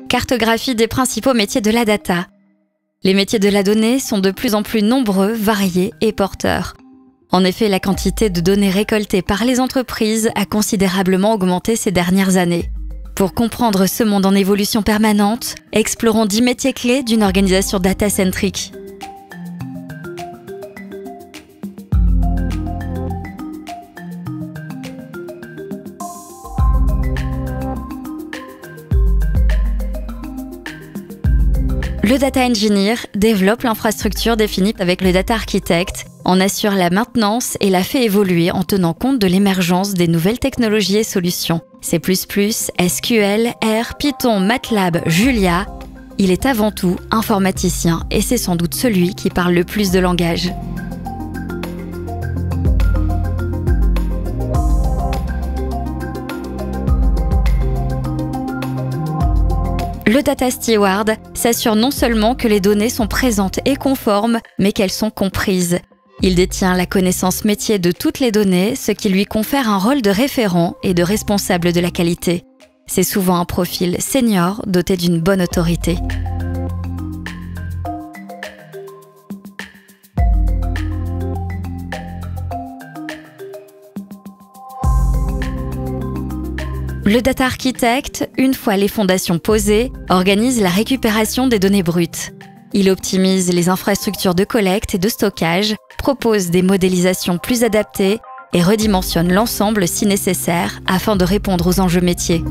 Cartographie des principaux métiers de la data. Les métiers de la donnée sont de plus en plus nombreux, variés et porteurs. En effet, la quantité de données récoltées par les entreprises a considérablement augmenté ces dernières années. Pour comprendre ce monde en évolution permanente, explorons 10 métiers clés d'une organisation data-centrique. Le data engineer développe l'infrastructure définie avec le data architect, en assure la maintenance et la fait évoluer en tenant compte de l'émergence des nouvelles technologies et solutions. C++, SQL, R, Python, MATLAB, Julia. Il est avant tout informaticien et c'est sans doute celui qui parle le plus de langages. Le Data Steward s'assure non seulement que les données sont présentes et conformes, mais qu'elles sont comprises. Il détient la connaissance métier de toutes les données, ce qui lui confère un rôle de référent et de responsable de la qualité. C'est souvent un profil senior doté d'une bonne autorité. Le data architect, une fois les fondations posées, organise la récupération des données brutes. Il optimise les infrastructures de collecte et de stockage, propose des modélisations plus adaptées et redimensionne l'ensemble si nécessaire afin de répondre aux enjeux métiers.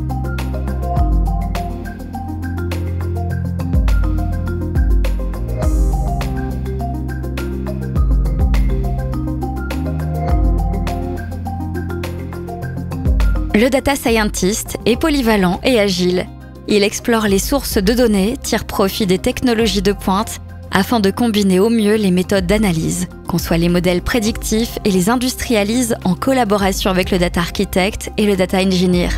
Le data scientist est polyvalent et agile. Il explore les sources de données, tire profit des technologies de pointe afin de combiner au mieux les méthodes d'analyse, conçoit les modèles prédictifs et les industrialise en collaboration avec le data architect et le data engineer.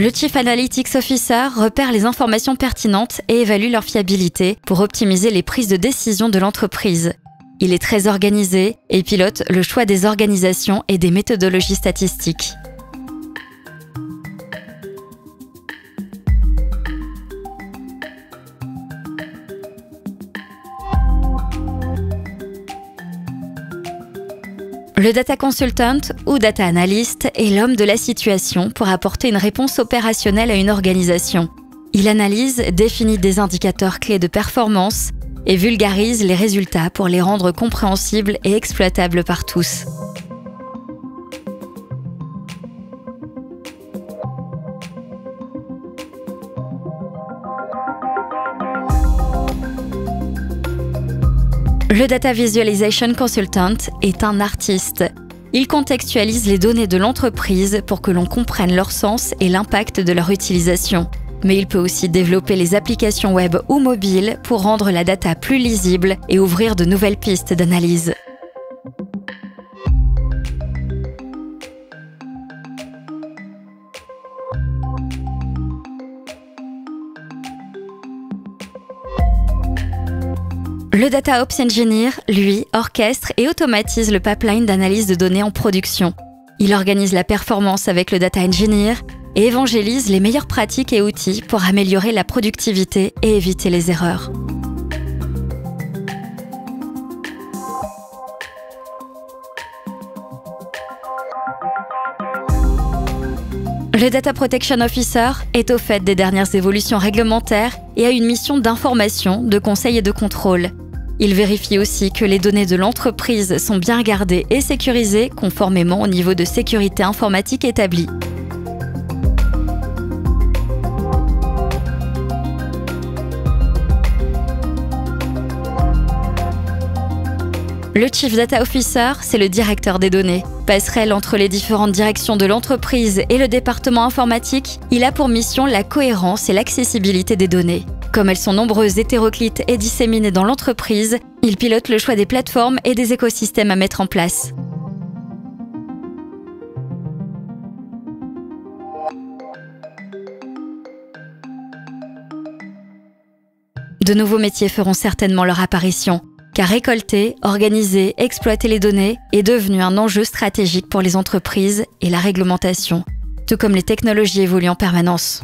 Le Chief Analytics Officer repère les informations pertinentes et évalue leur fiabilité pour optimiser les prises de décision de l'entreprise. Il est très organisé et pilote le choix des organisations et des méthodologies statistiques. Le data consultant ou data analyst est l'homme de la situation pour apporter une réponse opérationnelle à une organisation. Il analyse, définit des indicateurs clés de performance et vulgarise les résultats pour les rendre compréhensibles et exploitables par tous. Le Data Visualization Consultant est un artiste. Il contextualise les données de l'entreprise pour que l'on comprenne leur sens et l'impact de leur utilisation. Mais il peut aussi développer les applications web ou mobiles pour rendre la data plus lisible et ouvrir de nouvelles pistes d'analyse. Le Data Ops Engineer, lui, orchestre et automatise le pipeline d'analyse de données en production. Il organise la performance avec le Data Engineer et évangélise les meilleures pratiques et outils pour améliorer la productivité et éviter les erreurs. Le Data Protection Officer est au fait des dernières évolutions réglementaires et a une mission d'information, de conseil et de contrôle. Il vérifie aussi que les données de l'entreprise sont bien gardées et sécurisées conformément au niveau de sécurité informatique établi. Le Chief Data Officer, c'est le directeur des données. Passerelle entre les différentes directions de l'entreprise et le département informatique, il a pour mission la cohérence et l'accessibilité des données. Comme elles sont nombreuses, hétéroclites et disséminées dans l'entreprise, il pilote le choix des plateformes et des écosystèmes à mettre en place. De nouveaux métiers feront certainement leur apparition, car récolter, organiser, exploiter les données est devenu un enjeu stratégique pour les entreprises et la réglementation, tout comme les technologies évoluent en permanence.